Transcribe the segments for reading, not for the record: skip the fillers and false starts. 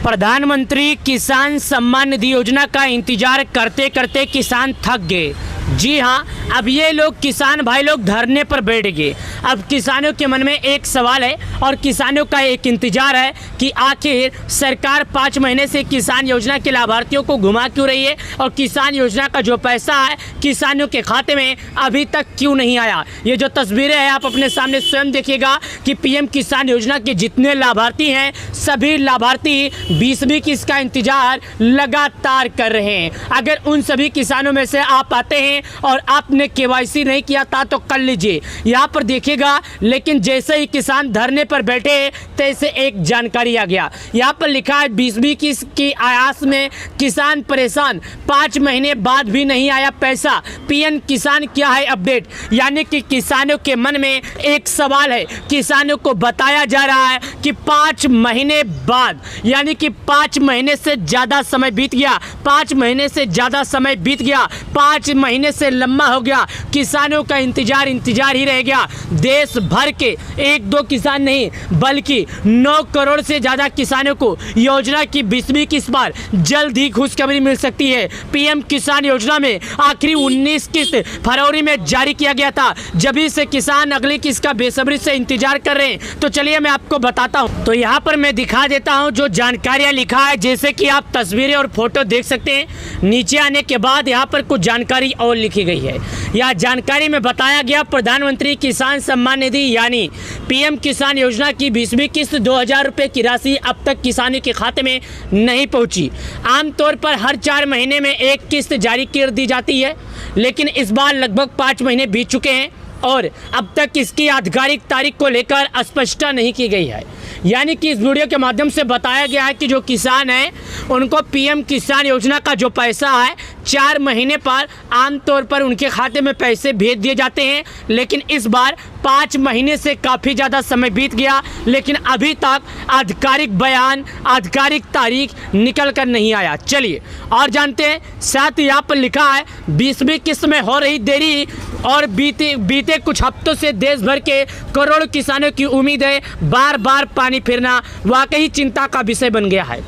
प्रधानमंत्री किसान सम्मान निधि योजना का इंतजार करते करते किसान थक गए। जी हाँ, अब ये लोग किसान भाई लोग धरने पर बैठ गए। अब किसानों के मन में एक सवाल है और किसानों का एक इंतजार है कि आखिर सरकार 5 महीने से किसान योजना के लाभार्थियों को घुमा क्यों रही है और किसान योजना का जो पैसा है किसानों के खाते में अभी तक क्यों नहीं आया। ये जो तस्वीरें हैं आप अपने सामने स्वयं देखिएगा कि पीएम किसान योजना के जितने लाभार्थी हैं सभी लाभार्थी 20वीं किस्त का इंतजार लगातार कर रहे हैं। अगर उन सभी किसानों में से आप आते हैं और आपने केवाईसी नहीं किया था तो कर लीजिए, यहाँ पर देखिएगा। लेकिन जैसे ही किसान धरने पर बैठे तैसे एक जानकारी आ गया। यहाँ पर लिखा है 20वीं किस्त की आयास में किसान परेशान, 5 महीने बाद भी नहीं आया पैसा। पीएम किसान क्या है अपडेट, यानी कि किसानों के मन में एक सवाल है। किसानों को बताया जा रहा है कि 5 महीने बाद, यानी कि 5 महीने से ज़्यादा समय बीत गया, 5 महीने से ज़्यादा समय बीत गया, 5 महीने से लंबा हो गया। किसानों का इंतजार ही रह गया। देश भर के 1-2 किसान नहीं बल्कि 9 करोड़ से ज़्यादा किसानों को योजना की 20वीं किस्त पर जल्द ही खुशखबरी मिल सकती है। पीएम किसान योजना में आखिरी 19 किस्त फरवरी में जारी किया गया था। जभी से किसान अगली किस्त का बेसब्री से इंतजार कर रहे हैं। तो चलिए मैं आपको बताता हूँ। तो यहाँ पर मैं दिखा देता हूँ जो जानकारियाँ लिखा है, जैसे कि आप तस्वीरें और फोटो देख सकते हैं। नीचे आने के बाद यहाँ पर कुछ जानकारी और लिखी गई है। यह जानकारी में बताया गया प्रधानमंत्री किसान सम्मान निधि यानी पीएम किसान योजना की 20वीं किस्त 2000 रुपये की राशि अब तक किसानों के खाते में नहीं पहुंची। आमतौर पर हर 4 महीने में एक किस्त जारी कर दी जाती है, लेकिन इस बार लगभग 5 महीने बीत चुके हैं और अब तक इसकी आधिकारिक तारीख को लेकर स्पष्टता नहीं की गई है। यानी कि इस वीडियो के माध्यम से बताया गया है कि जो किसान हैं उनको पीएम किसान योजना का जो पैसा है 4 महीने पर आमतौर पर उनके खाते में पैसे भेज दिए जाते हैं, लेकिन इस बार 5 महीने से काफ़ी ज़्यादा समय बीत गया, लेकिन अभी तक आधिकारिक बयान, आधिकारिक तारीख निकल कर नहीं आया। चलिए और जानते हैं। साथ ही यहाँ पर लिखा है 20वीं किस्त में हो रही देरी और बीते कुछ हफ्तों से देश भर के करोड़ों किसानों की उम्मीदें बार बार पानी फिरना वाकई चिंता का विषय बन गया है।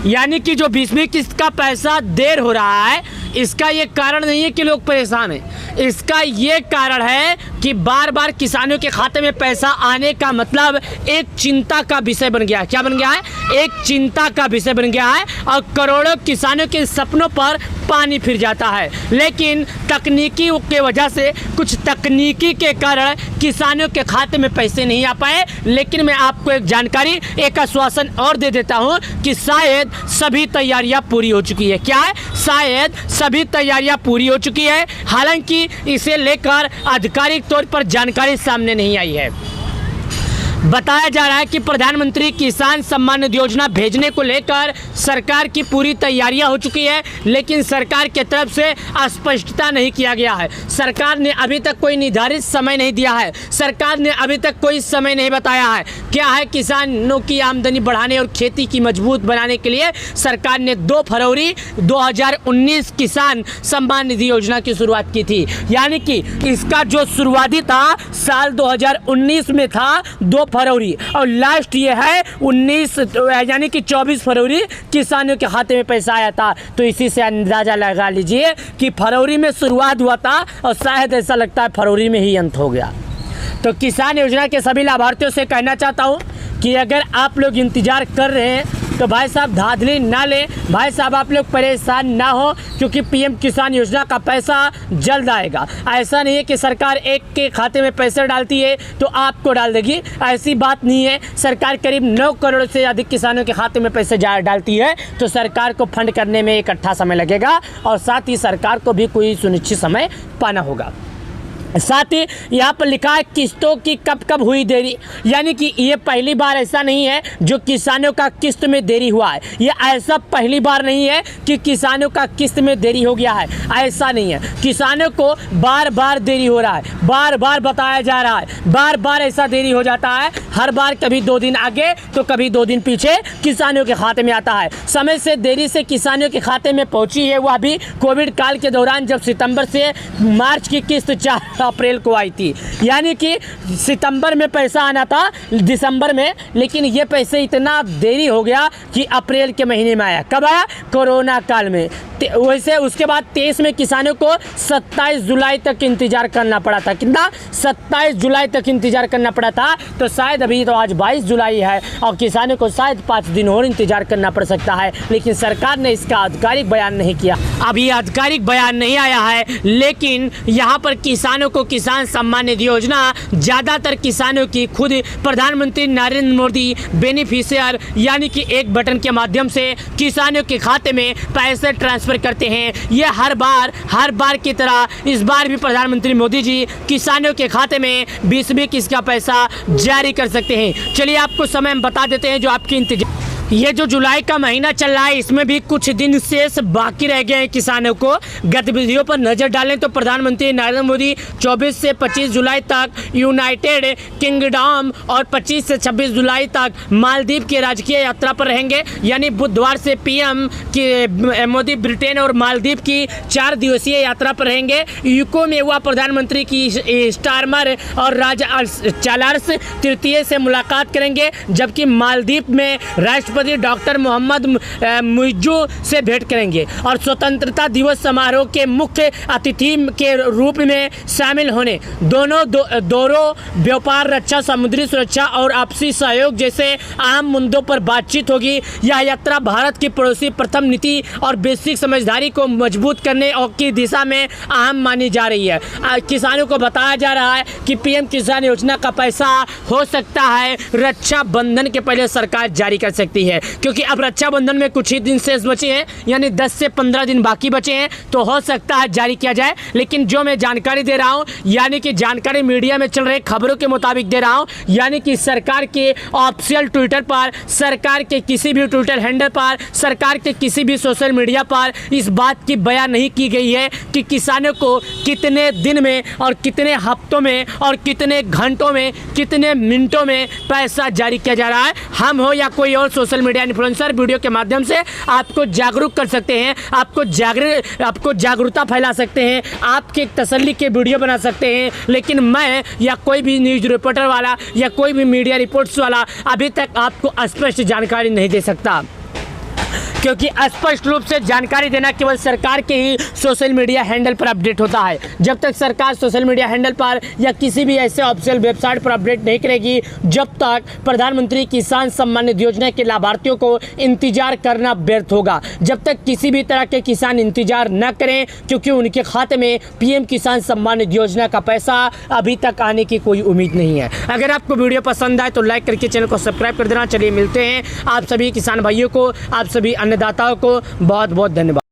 यानी कि जो 20वीं किस्त का पैसा देर हो रहा है, इसका ये कारण नहीं है कि लोग परेशान हैं। इसका ये कारण है कि बार बार किसानों के खाते में पैसा आने का मतलब एक चिंता का विषय बन गया है। क्या बन गया है? एक चिंता का विषय बन गया है और करोड़ों किसानों के सपनों पर पानी फिर जाता है। लेकिन तकनीकी के वजह से, कुछ तकनीकी के कारण किसानों के खाते में पैसे नहीं आ पाए। लेकिन मैं आपको एक जानकारी, एक आश्वासन और दे देता हूँ कि शायद सभी तैयारियां पूरी हो चुकी है। क्या है? शायद सभी तैयारियां पूरी हो चुकी है। हालांकि इसे लेकर आधिकारिक तौर पर जानकारी सामने नहीं आई है। बताया जा रहा है कि प्रधानमंत्री किसान सम्मान निधि योजना भेजने को लेकर सरकार की पूरी तैयारियां हो चुकी है, लेकिन सरकार की तरफ से स्पष्टता नहीं किया गया है। सरकार ने अभी तक कोई निर्धारित समय नहीं दिया है। सरकार ने अभी तक कोई समय नहीं बताया है। क्या है? किसानों की आमदनी बढ़ाने और खेती की मजबूत बनाने के लिए सरकार ने 2 फरवरी 2019 किसान सम्मान निधि योजना की शुरुआत की थी। यानी कि इसका जो शुरुआती था साल 2019 में था 2 फरवरी और लास्ट ये है 19 यानी कि 24 फरवरी किसानों के खाते में पैसा आया था। तो इसी से अंदाजा लगा लीजिए कि फरवरी में शुरुआत हुआ था और शायद ऐसा लगता है फरवरी में ही अंत हो गया। तो किसान योजना के सभी लाभार्थियों से कहना चाहता हूँ कि अगर आप लोग इंतजार कर रहे हैं तो भाई साहब धांधली ना लें। भाई साहब आप लोग परेशान ना हो, क्योंकि पीएम किसान योजना का पैसा जल्द आएगा। ऐसा नहीं है कि सरकार एक के खाते में पैसे डालती है तो आपको डाल देगी, ऐसी बात नहीं है। सरकार करीब 9 करोड़ से अधिक किसानों के खाते में पैसे डालती है, तो सरकार को फंड करने में इकट्ठा समय लगेगा और साथ ही सरकार को भी कोई सुनिश्चित समय पाना होगा। साथ ही यहाँ पर लिखा है किस्तों की कब हुई देरी, यानी कि ये पहली बार ऐसा नहीं है जो किसानों का किस्त में देरी हुआ है। ये ऐसा पहली बार नहीं है कि किसानों का किस्त में देरी हो गया है, ऐसा नहीं है। किसानों को बार बार देरी हो रहा है, बार बार बताया जा रहा है, बार बार ऐसा देरी हो जाता है। हर बार कभी 2 दिन आगे तो कभी 2 दिन पीछे किसानों के खाते में आता है। समय से देरी से किसानों के खाते में पहुँची है वह भी कोविड काल के दौरान, जब सितंबर से मार्च की किस्त अप्रैल को आई थी, यानी कि सितंबर में पैसा आना था दिसंबर में, लेकिन ये पैसे इतना देरी हो गया कि अप्रैल के महीने में आया। कब आया? कोरोना काल में। वैसे उसके बाद 23 में किसानों को 27 जुलाई तक इंतजार करना पड़ा था। कितना? 27 जुलाई तक इंतजार करना पड़ा था। तो शायद अभी तो आज 22 जुलाई है और किसानों को शायद 5 दिन और इंतजार करना पड़ सकता है, लेकिन सरकार ने इसका आधिकारिक बयान नहीं किया। अभी आधिकारिक बयान नहीं आया है, लेकिन यहाँ पर किसानों को किसान सम्मान निधि योजना ज़्यादातर किसानों की खुद प्रधानमंत्री नरेंद्र मोदी बेनिफिशियर यानी कि एक बटन के माध्यम से किसानों के खाते में पैसे ट्रांसफर करते हैं। ये हर बार की तरह इस बार भी प्रधानमंत्री मोदी जी किसानों के खाते में 20 किस्त का पैसा जारी कर सकते हैं। चलिए आपको समय हम बता देते हैं जो आपकी इंतजार। ये जो जुलाई का महीना चल रहा है इसमें भी कुछ दिन शेष बाकी रह गए हैं किसानों को। गतिविधियों पर नजर डालें तो प्रधानमंत्री नरेंद्र मोदी 24 से 25 जुलाई तक यूनाइटेड किंगडम और 25 से 26 जुलाई तक मालदीव की राजकीय यात्रा पर रहेंगे। यानी बुधवार से पीएम मोदी ब्रिटेन और मालदीव की 4 दिवसीय यात्रा पर रहेंगे। यूको में हुआ प्रधानमंत्री की स्टारमर और राजा चार्ल्स तृतीय से मुलाकात करेंगे, जबकि मालदीव में राष्ट्रपति डॉक्टर मोहम्मद मुइज्जू से भेंट करेंगे और स्वतंत्रता दिवस समारोह के मुख्य अतिथि के रूप में शामिल होने दोनों व्यापार, रक्षा, समुद्री सुरक्षा और आपसी सहयोग जैसे अहम मुद्दों पर बातचीत होगी। यह यात्रा भारत की पड़ोसी प्रथम नीति और वैश्विक समझदारी को मजबूत करने और की दिशा में अहम मानी जा रही है। किसानों को बताया जा रहा है कि पीएम किसान योजना का पैसा हो सकता है रक्षाबंधन के पहले सरकार जारी कर सकती है, क्योंकि अब रक्षाबंधन में कुछ ही दिन शेष बचे हैं, यानी 10 से 15 दिन बाकी बचे हैं, तो हो सकता है जारी किया जाए। लेकिन जो मैं जानकारी दे रहा हूं, यानी कि जानकारी मीडिया में चल रही खबरों के मुताबिक दे रहा हूं, यानी कि सरकार के ऑफिशियल ट्विटर पर, सरकार के किसी भी ट्विटर हैंडल पर, सरकार के किसी भी सोशल मीडिया पर इस बात की बयान नहीं की गई है कि किसानों को कितने दिन में और कितने हफ्तों में और कितने घंटों में, कितने मिनटों में पैसा जारी किया जा रहा है। हम हो या कोई और सोशल मीडिया इन्फ्लुएंसर वीडियो के माध्यम से आपको जागरूक कर सकते हैं, आपको जागरूकता फैला सकते हैं, आपके तसल्ली के वीडियो बना सकते हैं, लेकिन मैं या कोई भी न्यूज़ रिपोर्टर वाला या कोई भी मीडिया रिपोर्ट्स वाला अभी तक आपको स्पष्ट जानकारी नहीं दे सकता, क्योंकि स्पष्ट रूप से जानकारी देना केवल सरकार के ही सोशल मीडिया हैंडल पर अपडेट होता है। जब तक सरकार सोशल मीडिया हैंडल पर या किसी भी ऐसे ऑफिशियल वेबसाइट पर अपडेट नहीं करेगी, जब तक प्रधानमंत्री किसान सम्मान निधि योजना के लाभार्थियों को इंतजार करना व्यर्थ होगा। जब तक किसी भी तरह के किसान इंतजार न करें, क्योंकि उनके खाते में पीएम किसान सम्मान निधि योजना का पैसा अभी तक आने की कोई उम्मीद नहीं है। अगर आपको वीडियो पसंद आए तो लाइक करके चैनल को सब्सक्राइब कर देना। चलिए मिलते हैं आप सभी किसान भाइयों को, आप सभी अन्नदाताओं को बहुत बहुत धन्यवाद।